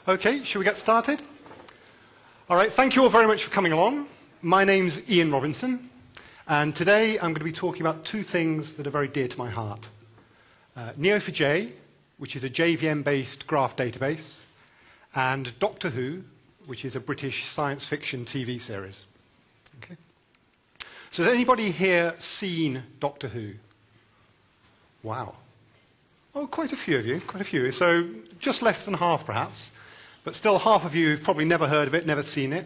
Okay, shall we get started? All right, thank you all very much for coming along. My name's Ian Robinson, and today I'm going to be talking about two things that are very dear to my heart. Neo4j, which is a JVM-based graph database, and Doctor Who, which is a British science fiction TV series. Okay. So has anybody here seen Doctor Who? Wow. Oh, quite a few of you, quite a few. So just less than half, perhaps. But still, half of you have probably never heard of it, never seen it.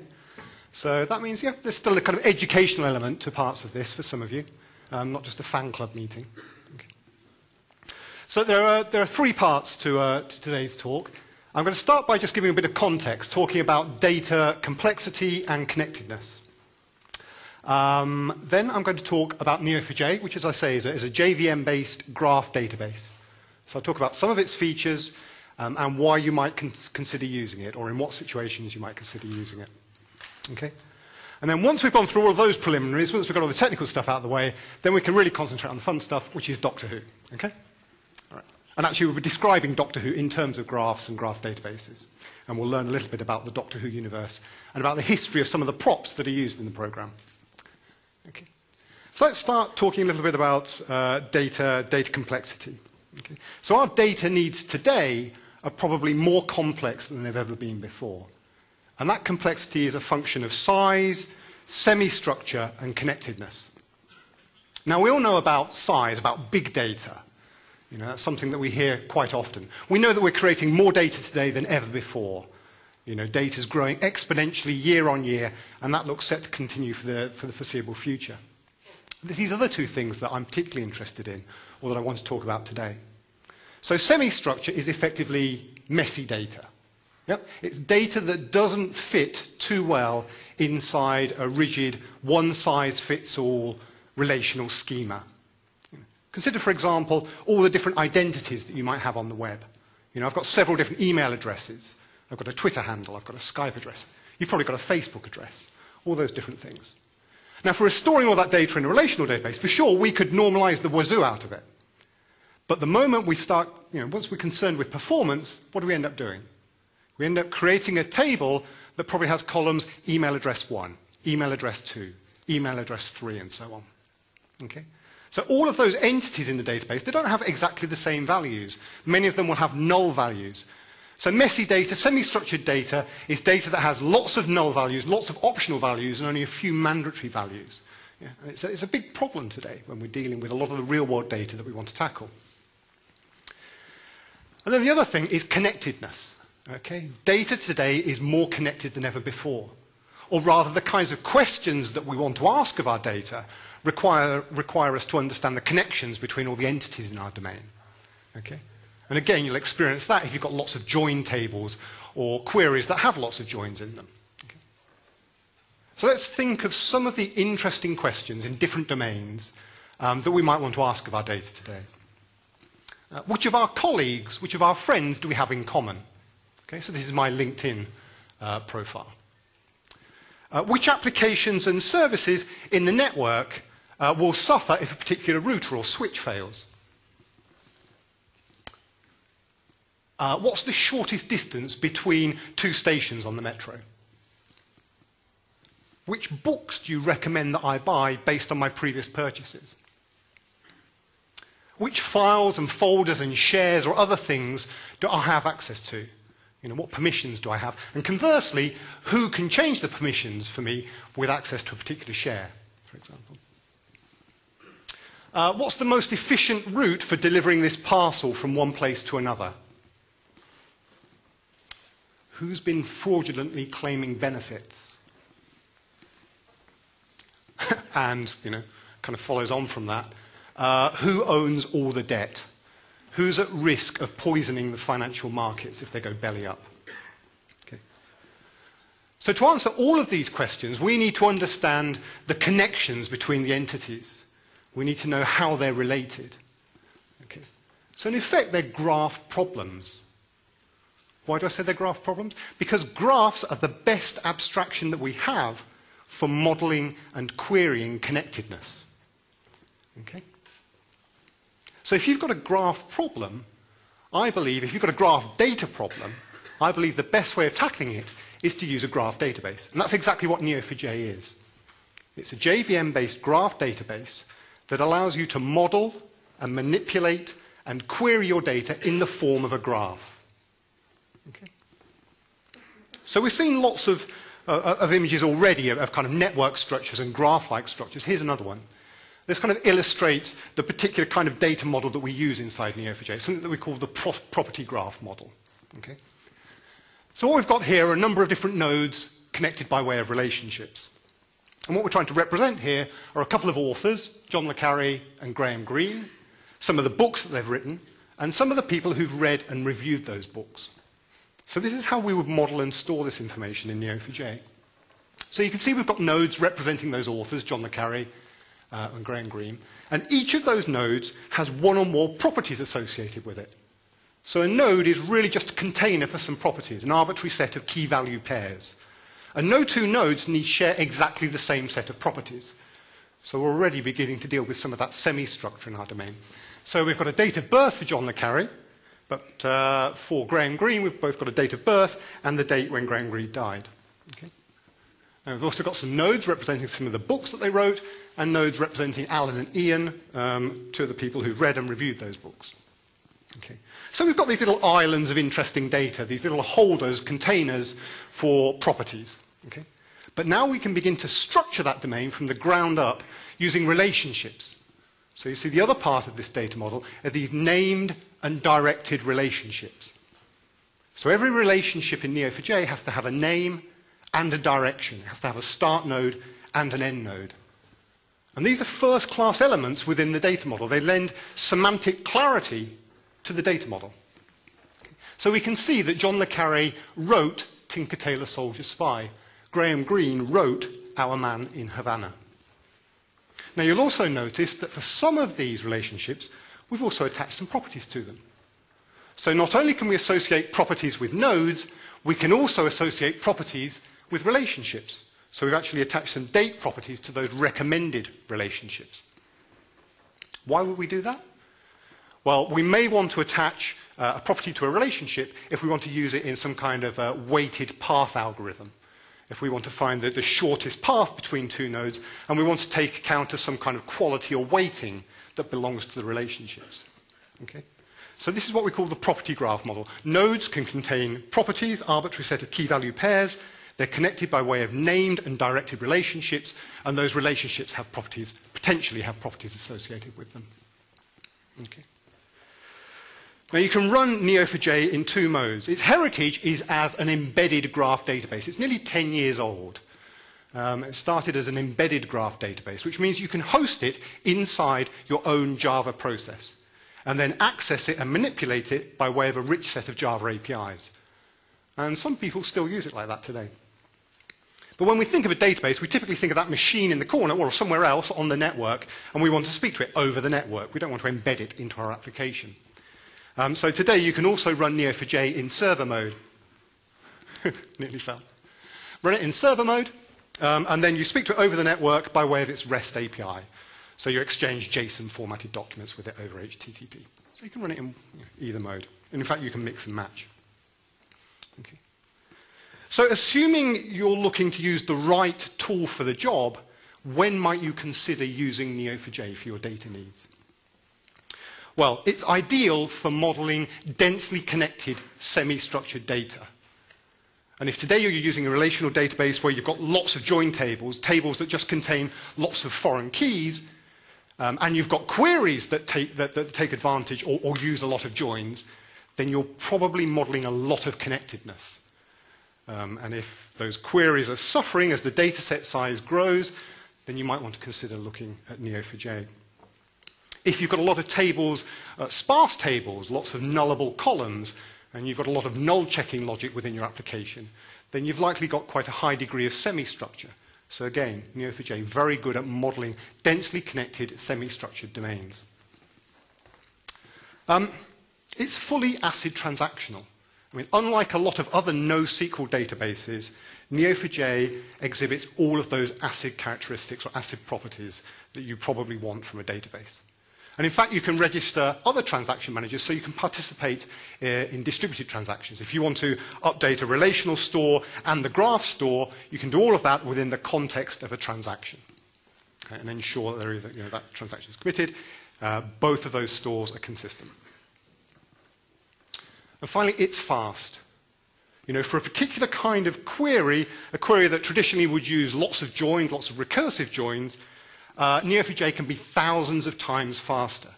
So that means, yeah, there's still a kind of educational element to parts of this for some of you, not just a fan club meeting. Okay. So there are three parts to today's talk. I'm going to start by just giving a bit of context, talking about data complexity and connectedness. Then I'm going to talk about Neo4j, which, as I say, is a JVM-based graph database. So I'll talk about some of its features, and why you might consider using it, or in what situations you might consider using it. Okay? And then once we've gone through all of those preliminaries, once we've got all the technical stuff out of the way, then we can really concentrate on the fun stuff, which is Doctor Who. Okay? All right. And actually, we'll be describing Doctor Who in terms of graphs and graph databases. And we'll learn a little bit about the Doctor Who universe and about the history of some of the props that are used in the program. Okay. So let's start talking a little bit about data complexity. Okay. So our data needs today are probably more complex than they've ever been before. And that complexity is a function of size, semi-structure, and connectedness. Now, we all know about size, about big data. You know, that's something that we hear quite often. We know that we're creating more data today than ever before. You know, data's growing exponentially year on year, and that looks set to continue for the foreseeable future. There's these other two things that I'm particularly interested in, or that I want to talk about today. So semi-structure is effectively messy data. Yep? It's data that doesn't fit too well inside a rigid, one-size-fits-all relational schema. Consider, for example, all the different identities that you might have on the web. You know, I've got several different email addresses. I've got a Twitter handle. I've got a Skype address. You've probably got a Facebook address. All those different things. Now, if we're storing all that data in a relational database, for sure, we could normalize the wazoo out of it. But the moment we start, you know, once we're concerned with performance, what do we end up doing? We end up creating a table that probably has columns email address 1, email address 2, email address 3, and so on. Okay? So all of those entities in the database, they don't have exactly the same values. Many of them will have null values. So messy data, semi-structured data, is data that has lots of null values, lots of optional values, and only a few mandatory values. Yeah? And it's a big problem today when we're dealing with a lot of the real-world data that we want to tackle. And then the other thing is connectedness. Okay? Data today is more connected than ever before. Or rather, the kinds of questions that we want to ask of our data require us to understand the connections between all the entities in our domain. Okay? And again, you'll experience that if you've got lots of join tables or queries that have lots of joins in them. Okay? So let's think of some of the interesting questions in different domains that we might want to ask of our data today. Which of our colleagues, which of our friends do we have in common? Okay, so this is my LinkedIn profile. Which applications and services in the network will suffer if a particular router or switch fails? What's the shortest distance between two stations on the metro? Which books do you recommend that I buy based on my previous purchases? Which files and folders and shares or other things do I have access to? You know, what permissions do I have? And conversely, who can change the permissions for me with access to a particular share, for example? What's the most efficient route for delivering this parcel from one place to another? Who's been fraudulently claiming benefits? And, you know, kind of follows on from that. Who owns all the debt? Who's at risk of poisoning the financial markets if they go belly up? Okay. So to answer all of these questions, we need to understand the connections between the entities. We need to know how they're related. Okay. So in effect, they're graph problems. Why do I say they're graph problems? Because graphs are the best abstraction that we have for modeling and querying connectedness. Okay? So if you've got a graph problem, I believe if you've got a graph data problem, I believe the best way of tackling it is to use a graph database. And that's exactly what Neo4j is. It's a JVM-based graph database that allows you to model and manipulate and query your data in the form of a graph. Okay. So we've seen lots of images already of kind of network structures and graph-like structures. Here's another one. This kind of illustrates the particular kind of data model that we use inside Neo4j, something that we call the property graph model. Okay? So what we've got here are a number of different nodes connected by way of relationships. And what we're trying to represent here are a couple of authors, John le Carré and Graham Greene, some of the books that they've written, and some of the people who've read and reviewed those books. So this is how we would model and store this information in Neo4j. So you can see we've got nodes representing those authors, John le Carré and Graham Greene, and each of those nodes has one or more properties associated with it. So a node is really just a container for some properties, an arbitrary set of key-value pairs. And no two nodes need share exactly the same set of properties. So we're already beginning to deal with some of that semi-structure in our domain. So we've got a date of birth for John le Carré, but for Graham Greene, we've both got a date of birth and the date when Graham Greene died. Okay? And we've also got some nodes representing some of the books that they wrote, and nodes representing Alan and Ian, two of the people who've read and reviewed those books. Okay. So we've got these little islands of interesting data, these little holders, containers for properties. Okay? But now we can begin to structure that domain from the ground up using relationships. So you see the other part of this data model are these named and directed relationships. So every relationship in Neo4j has to have a name and a direction. It has to have a start node and an end node. And these are first-class elements within the data model. They lend semantic clarity to the data model. So we can see that John le Carré wrote Tinker Tailor Soldier Spy. Graham Greene wrote Our Man in Havana. Now you'll also notice that for some of these relationships, we've also attached some properties to them. So not only can we associate properties with nodes, we can also associate properties with relationships. So we've actually attached some date properties to those recommended relationships. Why would we do that? Well, we may want to attach a property to a relationship if we want to use it in some kind of weighted path algorithm. If we want to find the shortest path between two nodes, and we want to take account of some kind of quality or weighting that belongs to the relationships. Okay? So this is what we call the property graph model. Nodes can contain properties, arbitrary set of key-value pairs. They're connected by way of named and directed relationships, and those relationships have properties, potentially have properties associated with them. Okay. Now you can run Neo4j in two modes. Its heritage is as an embedded graph database. It's nearly 10 years old. It started as an embedded graph database, which means you can host it inside your own Java process, and then access it and manipulate it by way of a rich set of Java APIs. And some people still use it like that today. But when we think of a database, we typically think of that machine in the corner or somewhere else on the network, and we want to speak to it over the network. We don't want to embed it into our application. So today you can also run Neo4j in server mode. Nearly fell. Run it in server mode, and then you speak to it over the network by way of its REST API. So you exchange JSON formatted documents with it over HTTP. So you can run it in either mode. And in fact, you can mix and match. Okay. So assuming you're looking to use the right tool for the job, when might you consider using Neo4j for your data needs? Well, it's ideal for modeling densely connected, semi-structured data. And if today you're using a relational database where you've got lots of join tables, tables that just contain lots of foreign keys, and you've got queries that take advantage or use a lot of joins, then you're probably modeling a lot of connectedness. And if those queries are suffering as the data set size grows, then you might want to consider looking at Neo4j. If you've got a lot of tables, sparse tables, lots of nullable columns, and you've got a lot of null-checking logic within your application, then you've likely got quite a high degree of semi-structure. So again, Neo4j very good at modeling densely connected, semi-structured domains. It's fully ACID transactional. I mean, unlike a lot of other NoSQL databases, Neo4j exhibits all of those ACID characteristics or ACID properties that you probably want from a database. And in fact, you can register other transaction managers so you can participate in distributed transactions. If you want to update a relational store and the graph store, you can do all of that within the context of a transaction. Okay, and ensure that that transaction is committed. Both of those stores are consistent. And finally, it's fast. For a particular kind of query, a query that traditionally would use lots of joins, lots of recursive joins, Neo4j can be thousands of times faster.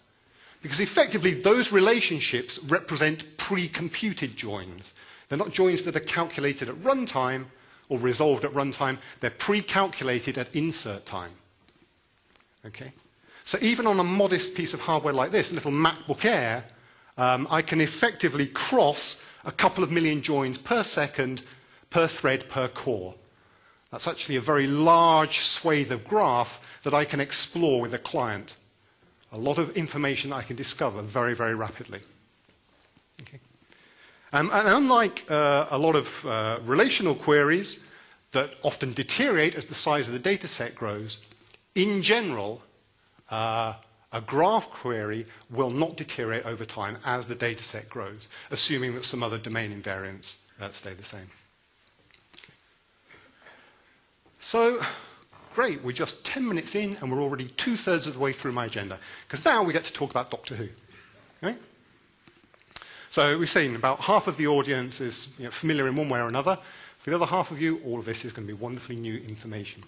Because effectively, those relationships represent pre-computed joins. They're not joins that are calculated at runtime or resolved at runtime. They're pre-calculated at insert time. Okay? So even on a modest piece of hardware like this, a little MacBook Air, I can effectively cross a couple of million joins per second, per thread, per core. That's actually a very large swathe of graph that I can explore with a client. A lot of information that I can discover very, very rapidly. Okay. And unlike a lot of relational queries that often deteriorate as the size of the data set grows, in general, a graph query will not deteriorate over time as the data set grows, assuming that some other domain invariants stay the same. So, great, we're just 10 minutes in and we're already 2/3 of the way through my agenda. Because now we get to talk about Doctor Who. Right? So we've seen about half of the audience is familiar in one way or another. For the other half of you, all of this is going to be wonderfully new information.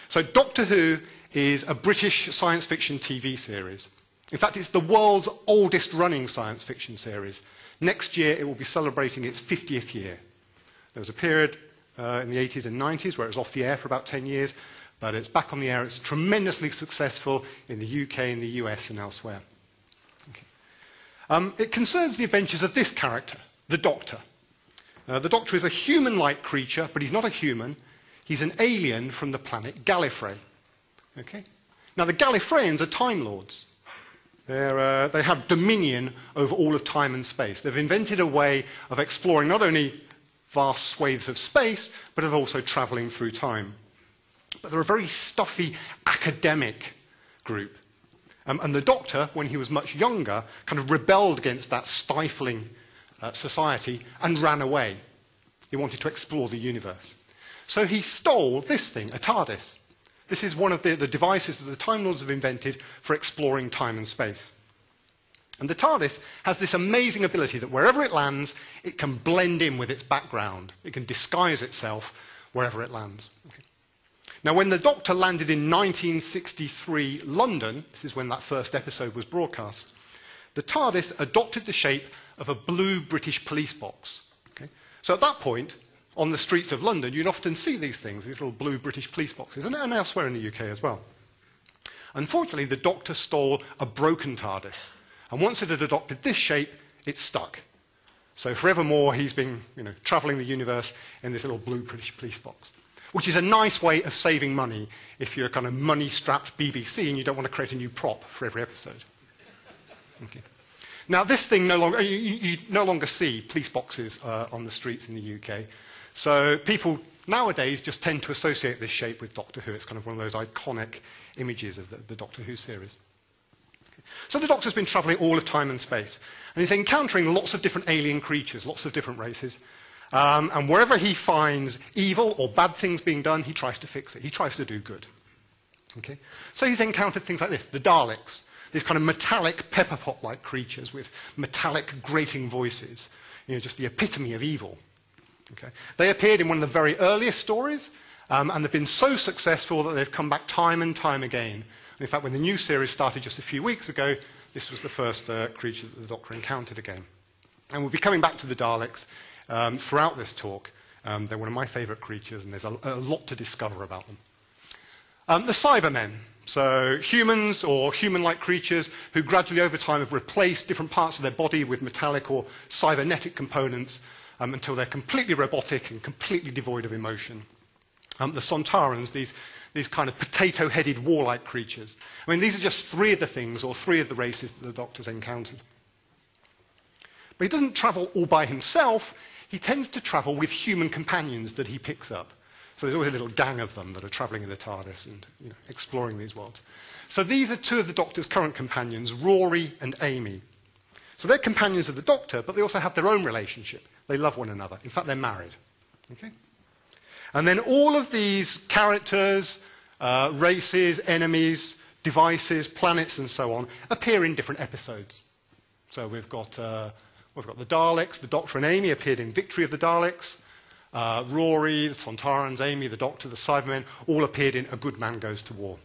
So Doctor Who is a British science fiction TV series. In fact, it's the world's oldest running science fiction series. Next year, it will be celebrating its 50th year. There was a period in the 80s and 90s where it was off the air for about 10 years, but it's back on the air. It's tremendously successful in the UK, in the US, and elsewhere. Okay. It concerns the adventures of this character, the Doctor. The Doctor is a human-like creature, but he's not a human. He's an alien from the planet Gallifrey. Okay? Now, the Gallifreyans are Time Lords. They have dominion over all of time and space. They've invented a way of exploring not only vast swathes of space, but of also traveling through time. But they're a very stuffy academic group. And the Doctor, when he was much younger, kind of rebelled against that stifling society and ran away. He wanted to explore the universe. So he stole this thing, a TARDIS. This is one of the devices that the Time Lords have invented for exploring time and space. And the TARDIS has this amazing ability that wherever it lands, it can blend in with its background. It can disguise itself wherever it lands. Okay. Now, when the Doctor landed in 1963 London, this is when that first episode was broadcast, the TARDIS adopted the shape of a blue British police box. Okay. So at that point, on the streets of London, you'd often see these things, these little blue British police boxes, and elsewhere in the UK as well. Unfortunately, the Doctor stole a broken TARDIS. And once it had adopted this shape, it stuck. So forevermore, he's been travelling the universe in this little blue British police box, which is a nice way of saving money if you're a kind of money-strapped BBC and you don't want to create a new prop for every episode. Okay. Now, this thing you no longer see police boxes on the streets in the UK. So people nowadays just tend to associate this shape with Doctor Who. It's kind of one of those iconic images of the Doctor Who series. So the Doctor's been travelling all of time and space, and he's encountering lots of different alien creatures, lots of different races, and wherever he finds evil or bad things being done, he tries to fix it. He tries to do good. Okay? So he's encountered things like this, the Daleks, these kind of metallic pepper pot-like creatures with metallic grating voices, just the epitome of evil. Okay? They appeared in one of the very earliest stories, and they've been so successful that they've come back time and time again. In fact, when the new series started just a few weeks ago, this was the first creature that the Doctor encountered again. And we'll be coming back to the Daleks throughout this talk. They're one of my favourite creatures, and there's a lot to discover about them. The Cybermen, so humans or human-like creatures who gradually over time have replaced different parts of their body with metallic or cybernetic components until they're completely robotic and completely devoid of emotion. The Sontarans, these kind of potato-headed warlike creatures. I mean, these are just three of the things, or three of the races that the Doctor's encountered. But he doesn't travel all by himself. He tends to travel with human companions that he picks up. So there's always a little gang of them that are travelling in the TARDIS and exploring these worlds. So these are two of the Doctor's current companions, Rory and Amy. So they're companions of the Doctor, but they also have their own relationship. They love one another. In fact, they're married. Okay? And then all of these characters, races, enemies, devices, planets, and so on, appear in different episodes. So we've got the Daleks, the Doctor and Amy appeared in Victory of the Daleks. Rory, the Sontarans, Amy, the Doctor, the Cybermen, all appeared in A Good Man Goes to War.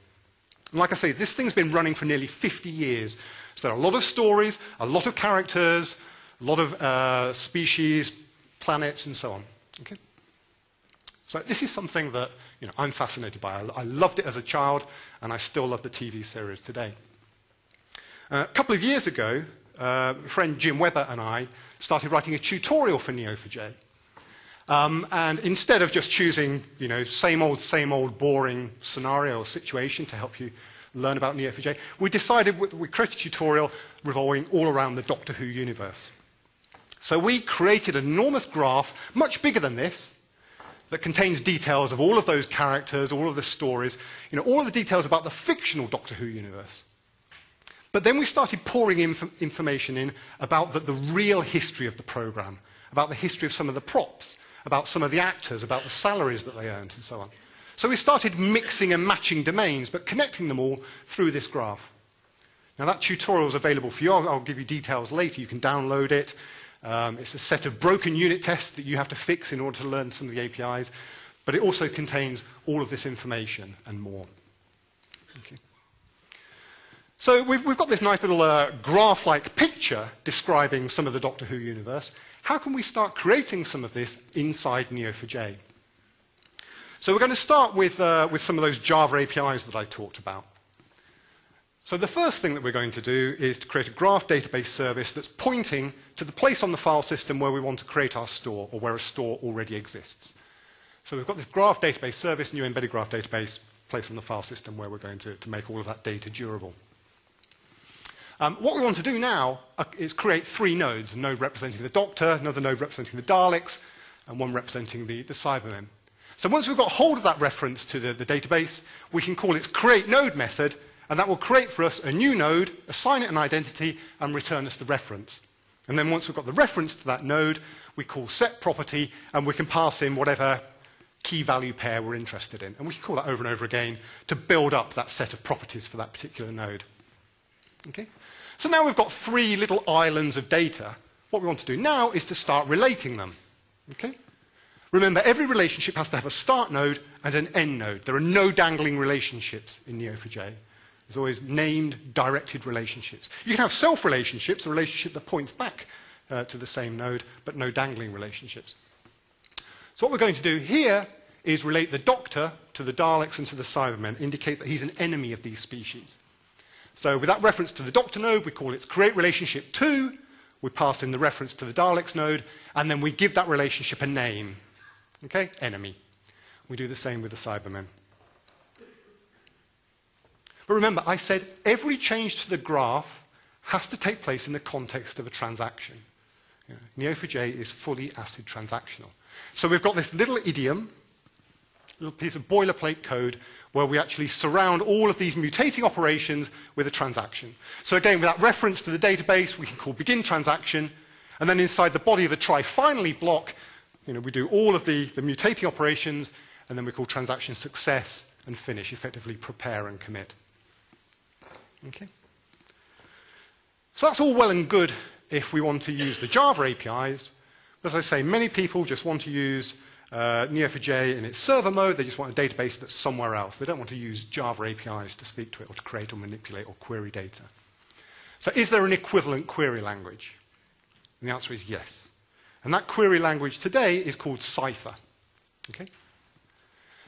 And like I say, this thing's been running for nearly 50 years. So there are a lot of stories, a lot of characters, a lot of species, planets, and so on. Okay? So this is something that I'm fascinated by. I loved it as a child, and I still love the TV series today. A couple of years ago, friend Jim Webber and I started writing a tutorial for Neo4j. And instead of just choosing, same old boring scenario or situation to help you learn about Neo4j, we decided we created a tutorial revolving all around the Doctor Who universe. So we created an enormous graph, much bigger than this, that contains details of all of those characters, all of the stories, all of the details about the fictional Doctor Who universe. But then we started pouring information in about the real history of the programme, about the history of some of the props, about some of the actors, about the salaries that they earned, and so on. So we started mixing and matching domains, but connecting them all through this graph. Now that tutorial is available for you. I'll give you details later. You can download it. It's a set of broken unit tests that you have to fix in order to learn some of the APIs, but it also contains all of this information and more. Okay. So we've got this nice little graph-like picture describing some of the Doctor Who universe. How can we start creating some of this inside Neo4j? So we're going to start with some of those Java APIs that I talked about. So the first thing that we're going to do is to create a graph database service that's pointing to the place on the file system where we want to create our store, or where a store already exists. So we've got this graph database service, new embedded graph database, place on the file system where we're going to make all of that data durable. What we want to do now is create three nodes, a node representing the Doctor, another node representing the Daleks, and one representing the Cybermen. So once we've got hold of that reference to the database, we can call its createNode method, and that will create for us a new node, assign it an identity, and return us the reference. And then once we've got the reference to that node, we call setProperty, and we can pass in whatever key value pair we're interested in. And we can call that over and over again to build up that set of properties for that particular node. Okay? So now we've got three little islands of data. What we want to do now is to start relating them. Okay? Remember, every relationship has to have a start node and an end node. There are no dangling relationships in Neo4j. There's always named, directed relationships. You can have self-relationships, a relationship that points back to the same node, but no dangling relationships. So what we're going to do here is relate the Doctor to the Daleks and to the Cybermen, indicate that he's an enemy of these species. So with that reference to the Doctor node, we call its createRelationship2, we pass in the reference to the Daleks node, and then we give that relationship a name. Okay? Enemy. We do the same with the Cybermen. But remember, I said every change to the graph has to take place in the context of a transaction. Neo4j is fully ACID transactional. So we've got this little idiom, little piece of boilerplate code, where we actually surround all of these mutating operations with a transaction. So again, with that reference to the database, we can call begin transaction, and then inside the body of a try finally block, we do all of the mutating operations, and then we call transaction success and finish, effectively prepare and commit. Okay? So that's all well and good if we want to use the Java APIs. But as I say, many people just want to use Neo4j in its server mode. They just want a database that's somewhere else. They don't want to use Java APIs to speak to it or to create or manipulate or query data. So is there an equivalent query language? And the answer is yes. And that query language today is called Cypher. Okay?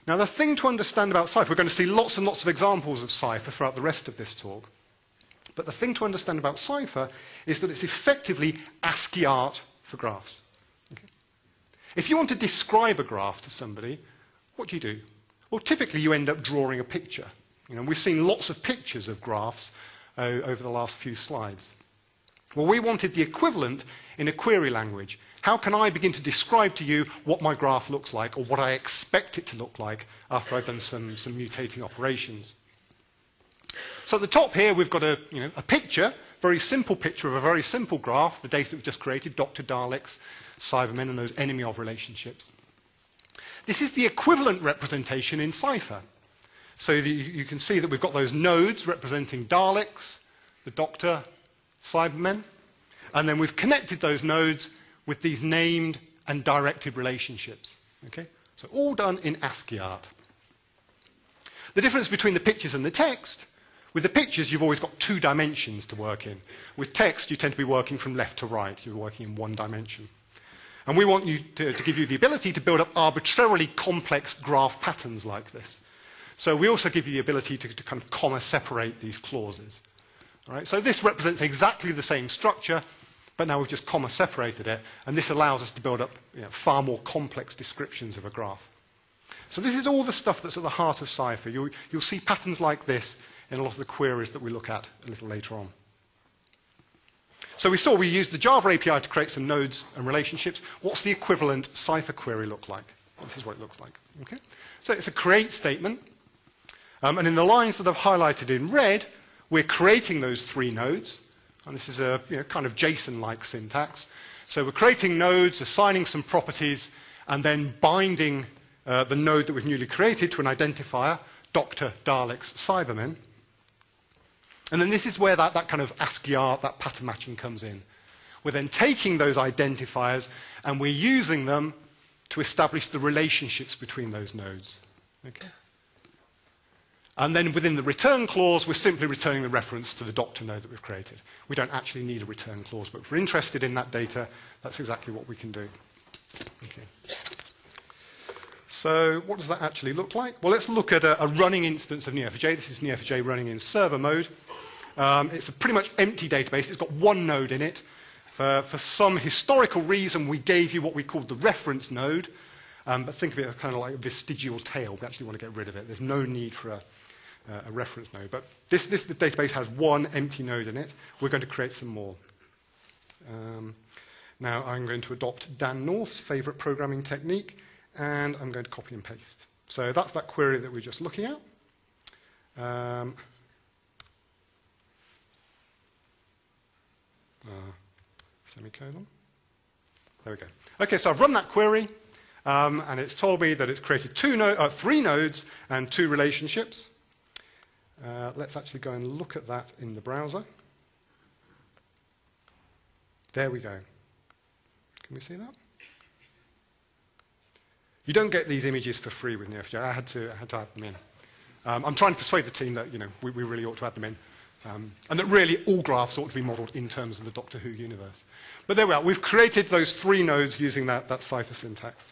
Now, the thing to understand about Cypher, we're going to see lots and lots of examples of Cypher throughout the rest of this talk. But the thing to understand about Cypher is that it's effectively ASCII art for graphs. Okay? If you want to describe a graph to somebody, what do? Well, typically you end up drawing a picture. We've seen lots of pictures of graphs over the last few slides. Well, we wanted the equivalent in a query language. How can I begin to describe to you what my graph looks like, or what I expect it to look like after I've done some mutating operations? So at the top here, we've got a picture, very simple picture of a very simple graph, the data that we've just created, Dr. Daleks, Cybermen, and those enemy of relationships. This is the equivalent representation in Cypher. So you can see that we've got those nodes representing Daleks, the Doctor, Cybermen, and then we've connected those nodes with these named and directed relationships. Okay? So all done in ASCII art. The difference between the pictures and the text, with the pictures you've always got 2 dimensions to work in. With text you tend to be working from left to right, you're working in 1 dimension. And we want you to give you the ability to build up arbitrarily complex graph patterns like this. So we also give you the ability to kind of comma separate these clauses. All right? So this represents exactly the same structure, but now we've just comma separated it, and this allows us to build up far more complex descriptions of a graph. So this is all the stuff that's at the heart of Cypher. You'll see patterns like this in a lot of the queries that we look at a little later on. So we used the Java API to create some nodes and relationships. What's the equivalent Cypher query look like? This is what it looks like. Okay? So it's a create statement. And in the lines that I've highlighted in red, we're creating those 3 nodes. And this is a kind of JSON-like syntax. So we're creating nodes, assigning some properties, and then binding the node that we've newly created to an identifier, Dr. Daleks Cybermen. And then this is where that kind of ASCII art, that pattern matching comes in. We're then taking those identifiers and we're using them to establish the relationships between those nodes. Okay? And then within the return clause, we're simply returning the reference to the Doctor node that we've created. We don't actually need a return clause, but if we're interested in that data, that's exactly what we can do. Okay. So what does that actually look like? Well, let's look at a running instance of Neo4j. This is Neo4j running in server mode. It's a pretty much empty database. It's got 1 node in it. For some historical reason, we gave you what we called the reference node. But think of it as kind of like a vestigial tail. We actually want to get rid of it. There's no need for a reference node. But the database has 1 empty node in it. We're going to create some more. Now I'm going to adopt Dan North's favorite programming technique, and I'm going to copy and paste. So that's that query that we're just looking at. Semicolon. There we go. Okay, so I've run that query, and it's told me that it's created 3 nodes and 2 relationships. Let's actually go and look at that in the browser. There we go. Can we see that? You don't get these images for free with Neo4j. I had to add them in. I'm trying to persuade the team that we really ought to add them in. And that really all graphs ought to be modeled in terms of the Doctor Who universe. But there we are. We've created those 3 nodes using that Cypher syntax.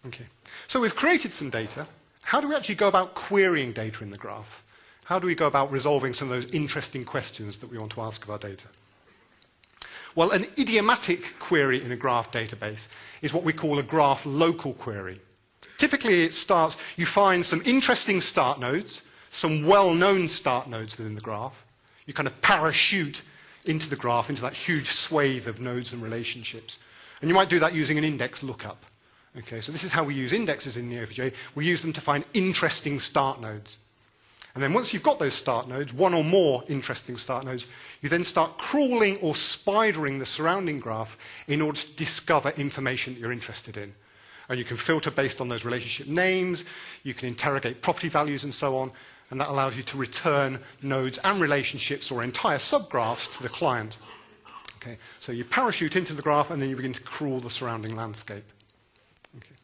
Okay. So we've created some data. How do we actually go about querying data in the graph? How do we go about resolving some of those interesting questions that we want to ask of our data? Well, an idiomatic query in a graph database is what we call a graph local query. Typically, it starts, you find some interesting start nodes, some well-known start nodes within the graph. You kind of parachute into the graph, into that huge swathe of nodes and relationships. And you might do that using an index lookup. Okay, so this is how we use indexes in Neo4j. We use them to find interesting start nodes. And then once you've got those start nodes, 1 or more interesting start nodes, you then start crawling or spidering the surrounding graph in order to discover information that you're interested in. And you can filter based on those relationship names, you can interrogate property values and so on, and that allows you to return nodes and relationships or entire subgraphs to the client. Okay, so you parachute into the graph and then you begin to crawl the surrounding landscape. Okay.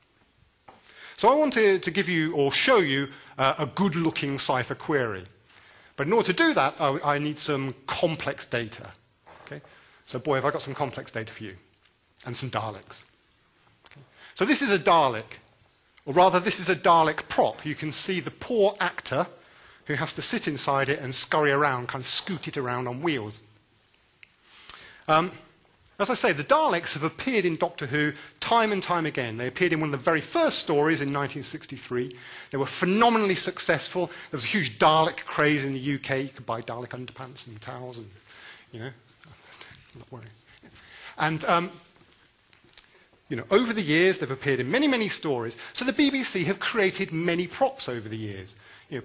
So I want to give you or show you a good-looking Cypher query. But in order to do that, I need some complex data. Okay? So boy, have I got some complex data for you. And some Daleks. Okay. So this is a Dalek. Or rather, this is a Dalek prop. You can see the poor actor who has to sit inside it and scurry around, kind of scoot it around on wheels. As I say, the Daleks have appeared in Doctor Who time and time again. They appeared in one of the very first stories in 1963. They were phenomenally successful. There was a huge Dalek craze in the UK. You could buy Dalek underpants and towels and, not worry. And over the years, they've appeared in many, many stories. So the BBC have created many props over the years.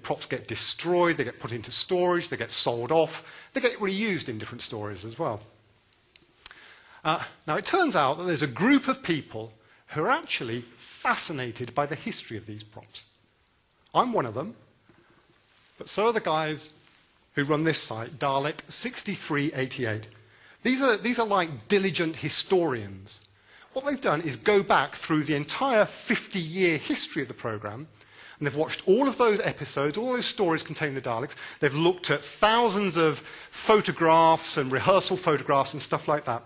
Props get destroyed, they get put into storage, they get sold off, they get reused in different stories as well. Now, it turns out that there's a group of people who are actually fascinated by the history of these props. I'm one of them, but so are the guys who run this site, Dalek6388. These are like diligent historians. What they've done is go back through the entire 50-year history of the program, and they've watched all of those episodes, all those stories containing the Daleks. They've looked at thousands of photographs and rehearsal photographs and stuff like that.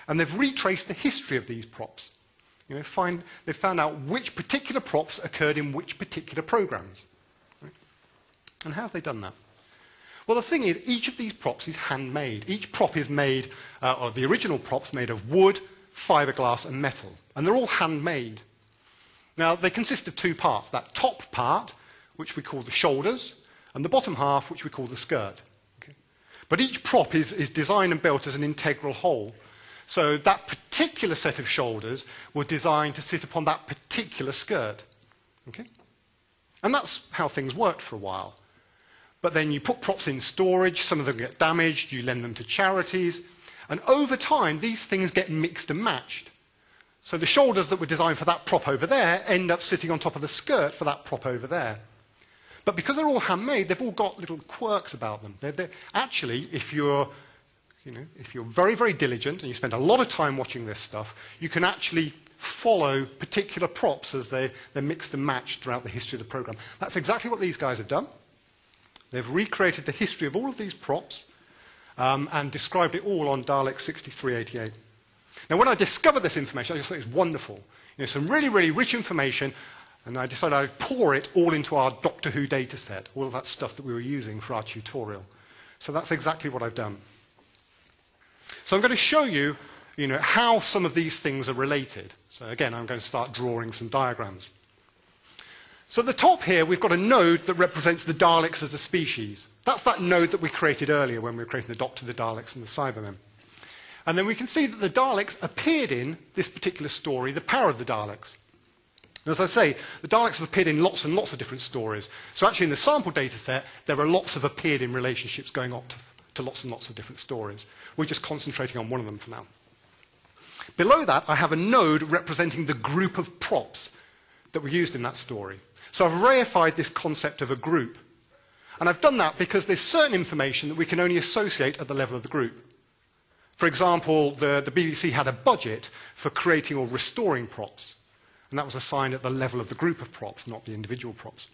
And they've retraced the history of these props. They've found out which particular props occurred in which particular programs. Right? And how have they done that? Well, the thing is, each of these props is handmade. Each prop is made, or the original prop's made of wood, fiberglass, and metal. And they're all handmade. Now, they consist of two parts. That top part, which we call the shoulders, and the bottom half, which we call the skirt. Okay? But each prop is designed and built as an integral whole. So that particular set of shoulders were designed to sit upon that particular skirt. Okay? And that's how things worked for a while. But then you put props in storage, some of them get damaged, you lend them to charities, and over time these things get mixed and matched. So the shoulders that were designed for that prop over there end up sitting on top of the skirt for that prop over there. But because they're all handmade, they've all got little quirks about them. They're actually, if you're very, very diligent and you spend a lot of time watching this stuff, you can actually follow particular props as they're mixed and matched throughout the history of the program. That's exactly what these guys have done. They've recreated the history of all of these props and described it all on Dalek6388. Now, when I discovered this information, I just thought it was wonderful. Some really, really rich information, and I decided I'd pour it all into our Doctor Who data set, all of that stuff that we were using for our tutorial. So that's exactly what I've done. So I'm going to show you, how some of these things are related. So again, I'm going to start drawing some diagrams. So at the top here, we've got a node that represents the Daleks as a species. That's that node that we created earlier when we were creating the Doctor, the Daleks, and the Cybermen. And then we can see that the Daleks appeared in this particular story, The Power of the Daleks. And as I say, the Daleks have appeared in lots and lots of different stories. So actually in the sample data set, there are lots of appeared in relationships going on to lots and lots of different stories. We're just concentrating on one of them for now. Below that, I have a node representing the group of props that were used in that story. So I've reified this concept of a group. And I've done that because there's certain information that we can only associate at the level of the group. For example, the BBC had a budget for creating or restoring props. And that was assigned at the level of the group of props, not the individual props.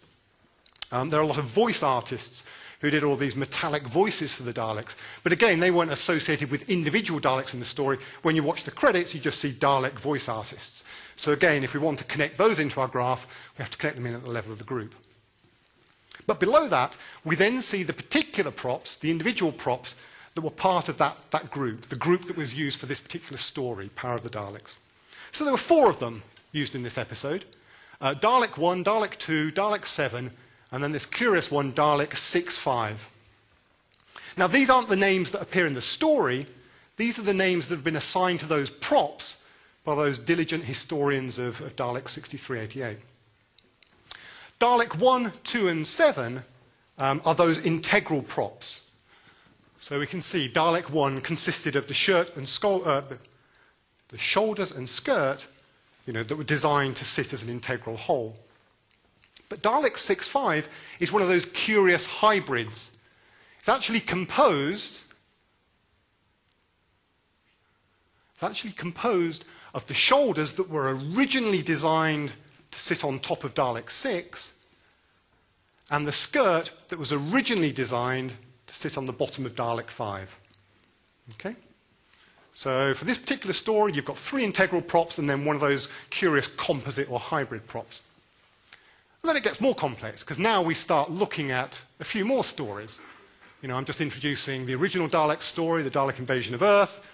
There are a lot of voice artists who did all these metallic voices for the Daleks. But again, they weren't associated with individual Daleks in the story. When you watch the credits, you just see Dalek voice artists. So again, if we want to connect those into our graph, we have to connect them in at the level of the group. But below that, we then see the particular props, the individual props, that were part of that group, the group that was used for this particular story, Power of the Daleks. So there were 4 of them used in this episode. Dalek 1, Dalek 2, Dalek 7, and then this curious one, Dalek 6-5. Now, these aren't the names that appear in the story. These are the names that have been assigned to those props by those diligent historians of Dalek 6388. Dalek 1, 2, and 7 are those integral props. So we can see Dalek 1 consisted of the shirt and the shoulders and skirt, that were designed to sit as an integral whole. But Dalek 6-5 is one of those curious hybrids. It's actually composed of the shoulders that were originally designed to sit on top of Dalek 6 and the skirt that was originally designed to sit on the bottom of Dalek 5. Okay? So for this particular story, you've got 3 integral props and then one of those curious composite or hybrid props. And then it gets more complex, because now we start looking at a few more stories. I'm just introducing the original Dalek story, the Dalek invasion of Earth.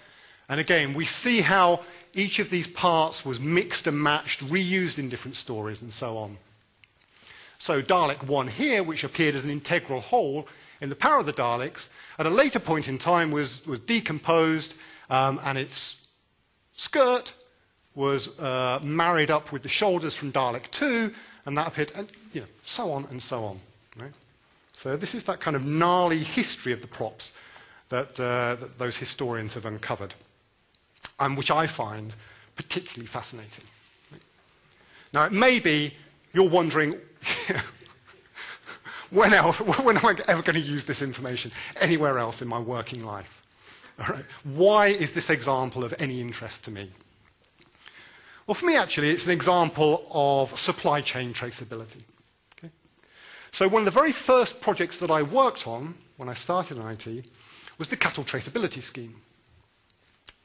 And again, we see how each of these parts was mixed and matched, reused in different stories, and so on. So Dalek 1 here, which appeared as an integral whole in The Power of the Daleks, at a later point in time was decomposed, and its skirt was married up with the shoulders from Dalek 2, and that appeared, and so on and so on. Right? So this is that kind of gnarly history of the props that those historians have uncovered, and which I find particularly fascinating. Right? Now, it may be you're wondering, when am I ever going to use this information anywhere else in my working life? All right. Why is this example of any interest to me? Well, for me, actually, it's an example of supply chain traceability. Okay? So one of the very first projects that I worked on when I started in IT was the cattle traceability scheme.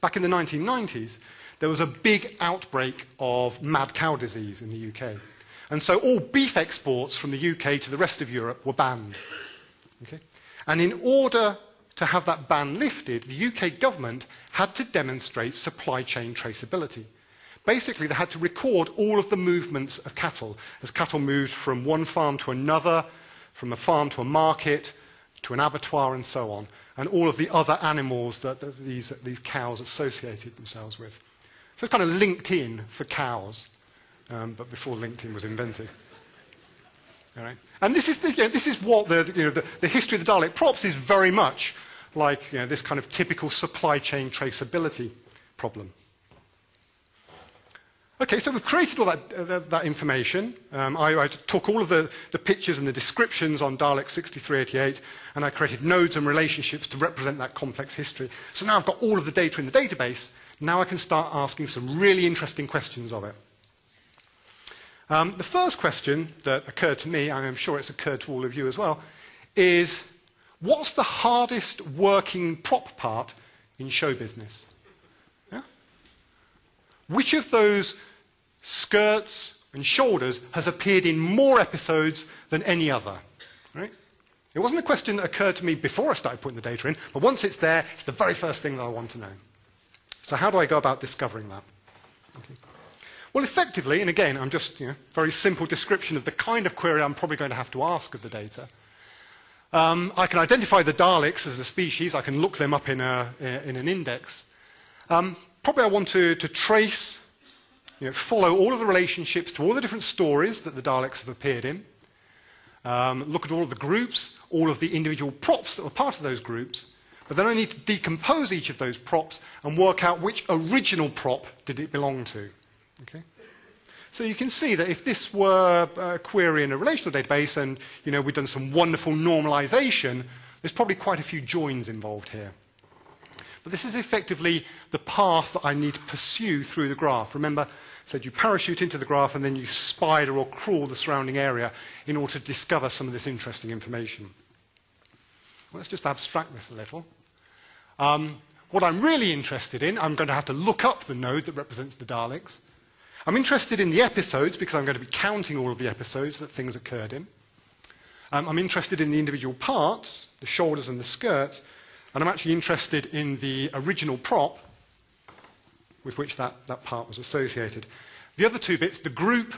Back in the 1990s, there was a big outbreak of mad cow disease in the UK. And so all beef exports from the UK to the rest of Europe were banned. Okay? And in order to have that ban lifted, the UK government had to demonstrate supply chain traceability. Basically, they had to record all of the movements of cattle, as cattle moved from one farm to another, from a farm to a market, to an abattoir, and so on, and all of the other animals that these cows associated themselves with. So it's kind of LinkedIn for cows, but before LinkedIn was invented. All right? And this is what the history of the Dalek props is very much like this kind of typical supply chain traceability problem. Okay, so we've created all that information. I took all of the pictures and the descriptions on Dalek 6388, and I created nodes and relationships to represent that complex history. So now I've got all of the data in the database. Now I can start asking some really interesting questions of it. The first question that occurred to me, and I'm sure it's occurred to all of you as well, is what's the hardest working prop part in show business? Yeah? Which of those skirts and shoulders has appeared in more episodes than any other? Right? It wasn't a question that occurred to me before I started putting the data in, but once it's there, it's the very first thing that I want to know. So how do I go about discovering that? Okay. Well, effectively, and again, I'm just very simple description of the kind of query I'm probably going to have to ask of the data. I can identify the Daleks as a species. I can look them up in an index. Probably I want to trace, follow all of the relationships to all the different stories that the Daleks have appeared in. Look at all of the groups, all of the individual props that were part of those groups. But then I need to decompose each of those props and work out which original prop did it belong to. Okay? So you can see that if this were a query in a relational database and we'd done some wonderful normalization, there's probably quite a few joins involved here. But this is effectively the path that I need to pursue through the graph. Remember, I said you parachute into the graph and then you spider or crawl the surrounding area in order to discover some of this interesting information. Well, let's just abstract this a little. What I'm really interested in, I'm going to have to look up the node that represents the Daleks. I'm interested in the episodes because I'm going to be counting all of the episodes that things occurred in. I'm interested in the individual parts, the shoulders and the skirts, and I'm actually interested in the original prop with which that part was associated. The other two bits, the group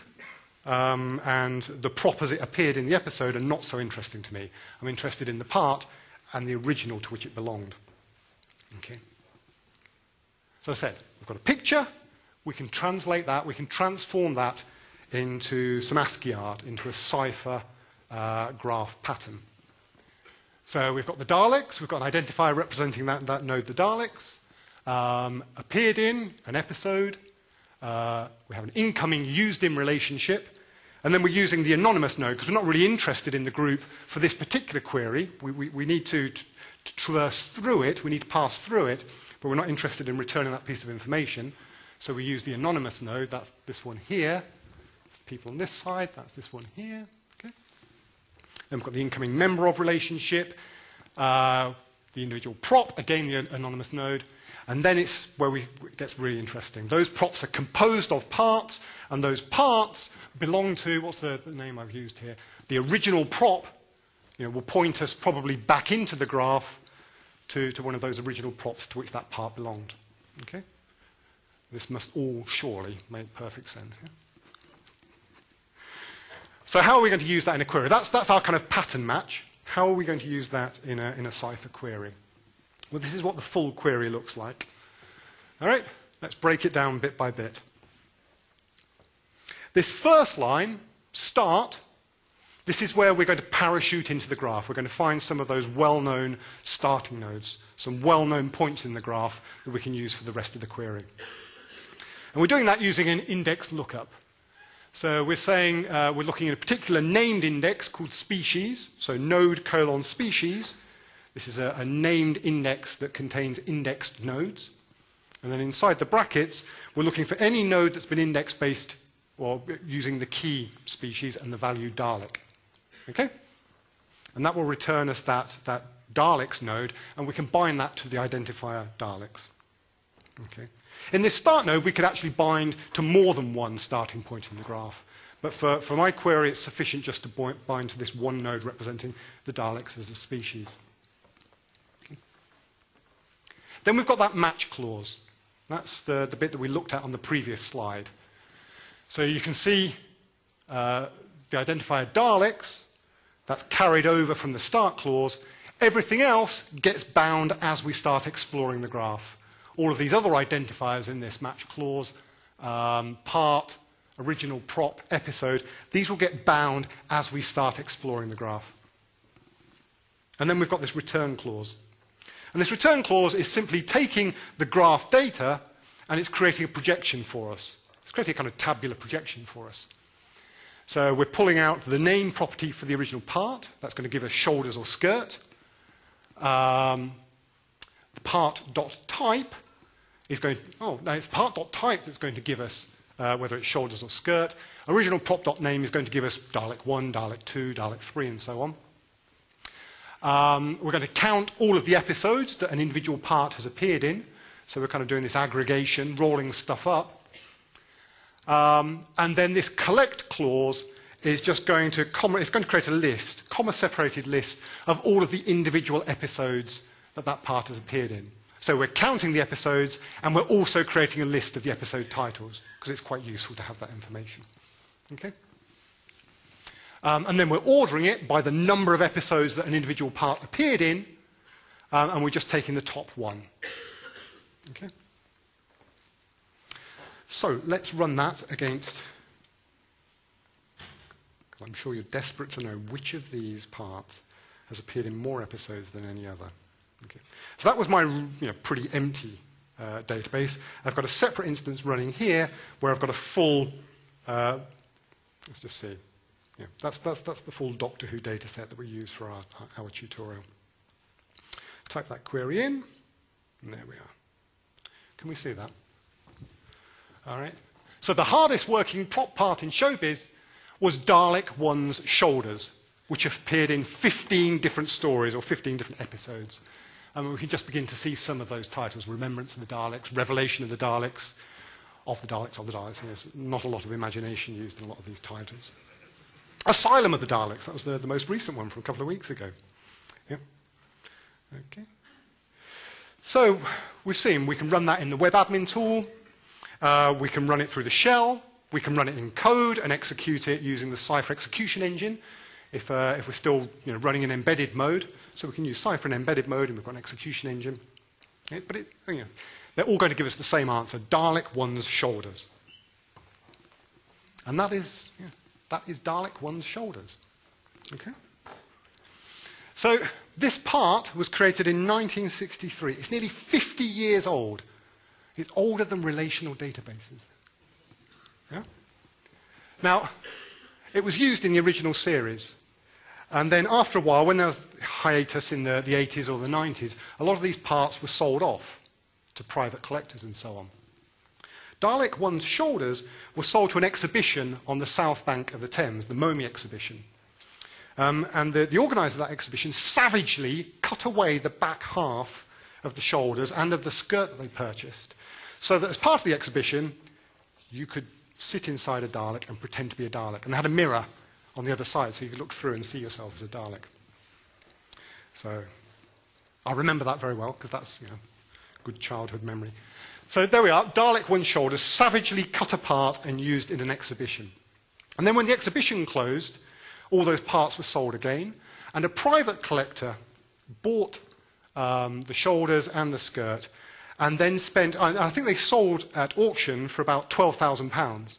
and the prop as it appeared in the episode, are not so interesting to me. I'm interested in the part and the original to which it belonged. Okay. So as I said, we've got a picture. We can translate that, we can transform that into some ASCII art, into a cipher graph pattern. So we've got the Daleks, we've got an identifier representing that node, the Daleks, appeared in an episode, we have an incoming used in relationship, and then we're using the anonymous node because we're not really interested in the group for this particular query. We need to traverse through it, we need to pass through it, but we're not interested in returning that piece of information. So we use the anonymous node, that's this one here. People on this side, that's this one here. Okay. Then we've got the incoming member of relationship, the individual prop, again the anonymous node, and then it's where it gets really interesting. Those props are composed of parts, and those parts belong to, what's the name I've used here? The original prop will point us probably back into the graph to one of those original props to which that part belonged. Okay? This must all surely make perfect sense. Yeah? So how are we going to use that in a query? That's our kind of pattern match. How are we going to use that in a cipher query? Well, this is what the full query looks like. All right, let's break it down bit by bit. This first line, start, this is where we're going to parachute into the graph. We're going to find some of those well-known starting nodes, some well-known points in the graph that we can use for the rest of the query. And we're doing that using an index lookup. So we're saying we're looking at a particular named index called species, so node : species. This is a named index that contains indexed nodes. And then inside the brackets, we're looking for any node that's been indexed based or using the key species and the value Dalek. Okay? And that will return us that Daleks node, and we can bind that to the identifier Daleks. Okay? In this start node, we could actually bind to more than one starting point in the graph. But for my query, it's sufficient just to bind to this one node representing the Daleks as a species. Okay. Then we've got that match clause. That's the bit that we looked at on the previous slide. So you can see the identifier Daleks, that's carried over from the start clause. Everything else gets bound as we start exploring the graph. All of these other identifiers in this match clause, part, original, prop, episode, these will get bound as we start exploring the graph. And then we've got this return clause. And this return clause is simply taking the graph data and it's creating a projection for us. It's creating a kind of tabular projection for us. So we're pulling out the name property for the original part. That's going to give us shoulders or skirt. The part.type is going, it's part.type that's going to give us whether it's shoulders or skirt. Original prop.name is going to give us Dalek 1, Dalek 2, Dalek 3, and so on. We're going to count all of the episodes that an individual part has appeared in. So we're kind of doing this aggregation, rolling stuff up. And then this collect clause is just going to create a list, comma-separated list of all of the individual episodes that part has appeared in. So we're counting the episodes, and we're also creating a list of the episode titles, because it's quite useful to have that information. Okay? And then we're ordering it by the number of episodes that an individual part appeared in, and we're just taking the top one. Okay? So let's run that against, I'm sure you're desperate to know which of these parts has appeared in more episodes than any other. Okay. So that was my pretty empty database. I've got a separate instance running here where I've got a full, let's just see. Yeah, that's the full Doctor Who data set that we use for our tutorial. Type that query in, and there we are. Can we see that? All right. So the hardest working prop part in Showbiz was Dalek 1's shoulders, which appeared in 15 different stories or 15 different episodes. And we can just begin to see some of those titles: Remembrance of the Daleks, Revelation of the Daleks, of the Daleks, of the Daleks. There's not a lot of imagination used in a lot of these titles. Asylum of the Daleks, that was the most recent one from a couple of weeks ago. Yeah. Okay. So we've seen we can run that in the web admin tool. We can run it through the shell. We can run it in code and execute it using the Cypher execution engine if we're still running in embedded mode. So we can use Cypher in embedded mode, and we've got an execution engine. Okay, but they're all going to give us the same answer: Dalek 1's shoulders. And that is Dalek 1's shoulders. Okay? So this part was created in 1963. It's nearly 50 years old. It's older than relational databases. Yeah? Now, it was used in the original series. And then after a while, when there was hiatus in the 80s or the 90s, a lot of these parts were sold off to private collectors and so on. Dalek 1's shoulders were sold to an exhibition on the south bank of the Thames, the Momi exhibition. And the organizer of that exhibition savagely cut away the back half of the shoulders and of the skirt that they purchased, so that as part of the exhibition, you could sit inside a Dalek and pretend to be a Dalek. And they had a mirror on the other side, so you could look through and see yourself as a Dalek. So I remember that very well, because that's good childhood memory. So there we are, Dalek 1's shoulders savagely cut apart and used in an exhibition. And then when the exhibition closed, all those parts were sold again, and a private collector bought the shoulders and the skirt, and then spent, I think they sold at auction for about £12,000.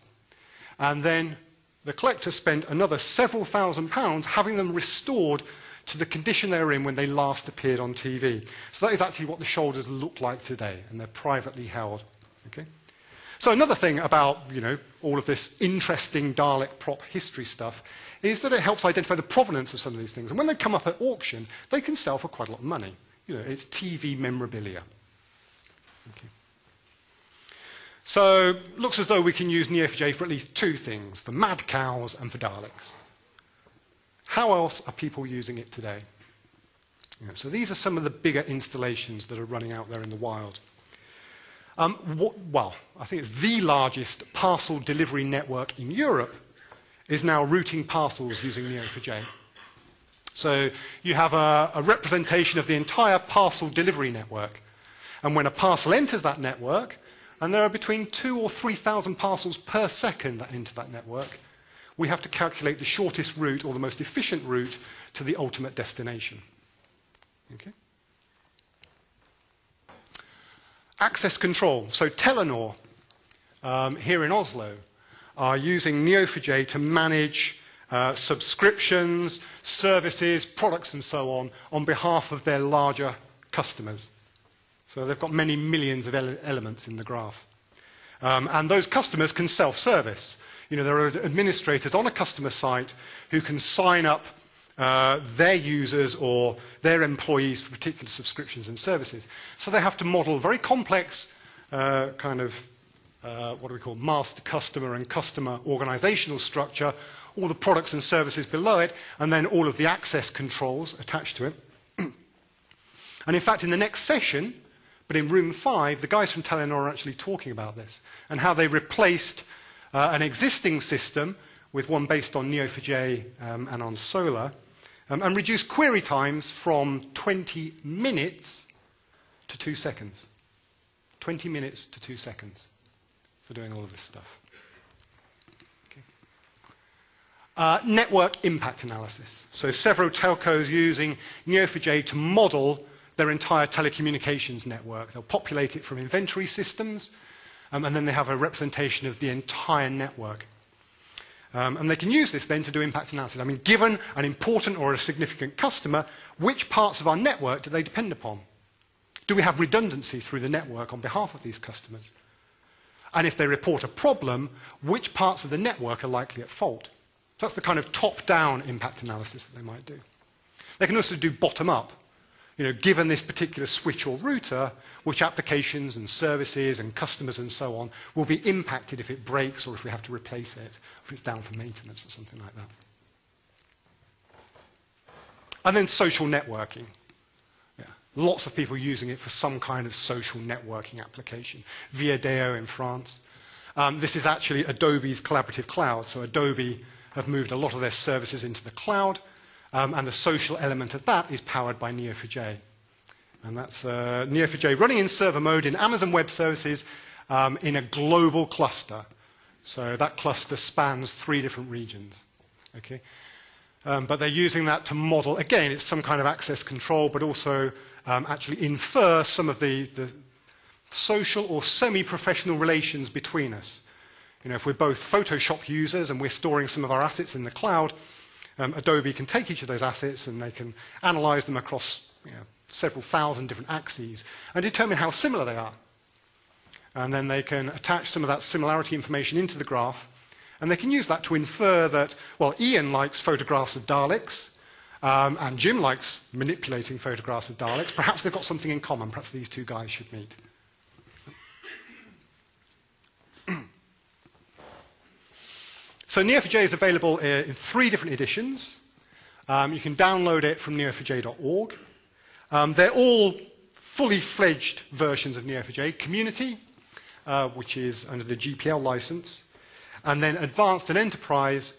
and then the collector spent another several £1,000s having them restored to the condition they were in when they last appeared on TV. So that is actually what the shoulders look like today, and they're privately held. Okay? So another thing about, all of this interesting Dalek prop history stuff is that it helps identify the provenance of some of these things. And when they come up at auction, they can sell for quite a lot of money. It's TV memorabilia. Okay. So looks as though we can use Neo4j for at least two things, for mad cows and for Daleks. How else are people using it today? So these are some of the bigger installations that are running out there in the wild. Well, I think it's the largest parcel delivery network in Europe is now routing parcels using Neo4j. So you have a representation of the entire parcel delivery network. And when a parcel enters that network, and there are between 2,000 or 3,000 parcels per second that enter that network, we have to calculate the shortest route or the most efficient route to the ultimate destination. Okay? Access control. So Telenor, here in Oslo, are using Neo4j to manage subscriptions, services, products, and so on behalf of their larger customers. So they've got many millions of elements in the graph. And those customers can self-service. There are administrators on a customer site who can sign up their users or their employees for particular subscriptions and services. So they have to model very complex what do we call master customer and customer organizational structure, all the products and services below it, and then all of the access controls attached to it. And in fact, in the next session, but in room 5, the guys from Telenor are actually talking about this and how they replaced an existing system with one based on Neo4j and on Solar, and reduced query times from 20 minutes to 2 seconds. 20 minutes to 2 seconds for doing all of this stuff. Okay. Network impact analysis. So several telcos using Neo4j to model their entire telecommunications network. They'll populate it from inventory systems, and then they have a representation of the entire network. And they can use this then to do impact analysis. I mean, given an important or a significant customer, which parts of our network do they depend upon? Do we have redundancy through the network on behalf of these customers? And if they report a problem, which parts of the network are likely at fault? That's the kind of top-down impact analysis that they might do. They can also do bottom-up. Given this particular switch or router, which applications and services and customers and so on will be impacted if it breaks or if we have to replace it, if it's down for maintenance or something like that. And then social networking. Yeah. Lots of people using it for some kind of social networking application. Viadeo in France. This is actually Adobe's collaborative cloud. So Adobe have moved a lot of their services into the cloud. And the social element of that is powered by Neo4j. And that's Neo4j running in server mode in Amazon Web Services in a global cluster. So that cluster spans 3 different regions. Okay? But they're using that to model, again, it's some kind of access control, but also actually infer some of the social or semi-professional relations between us. If we're both Photoshop users and we're storing some of our assets in the cloud, Adobe can take each of those assets and they can analyze them across several thousand different axes and determine how similar they are. And then they can attach some of that similarity information into the graph, and they can use that to infer that, well, Ian likes photographs of Daleks, and Jim likes manipulating photographs of Daleks. Perhaps they've got something in common. Perhaps these two guys should meet. So Neo4j is available in 3 different editions. You can download it from neo4j.org. They're all fully fledged versions of Neo4j. Community, which is under the GPL license, and then Advanced and Enterprise,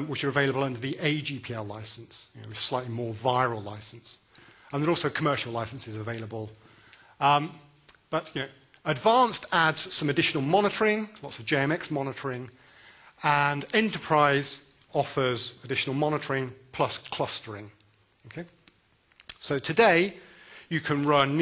which are available under the AGPL license, which is a slightly more viral license. And there are also commercial licenses available. But Advanced adds some additional monitoring, lots of JMX monitoring, and Enterprise offers additional monitoring plus clustering. Okay? So today, you can run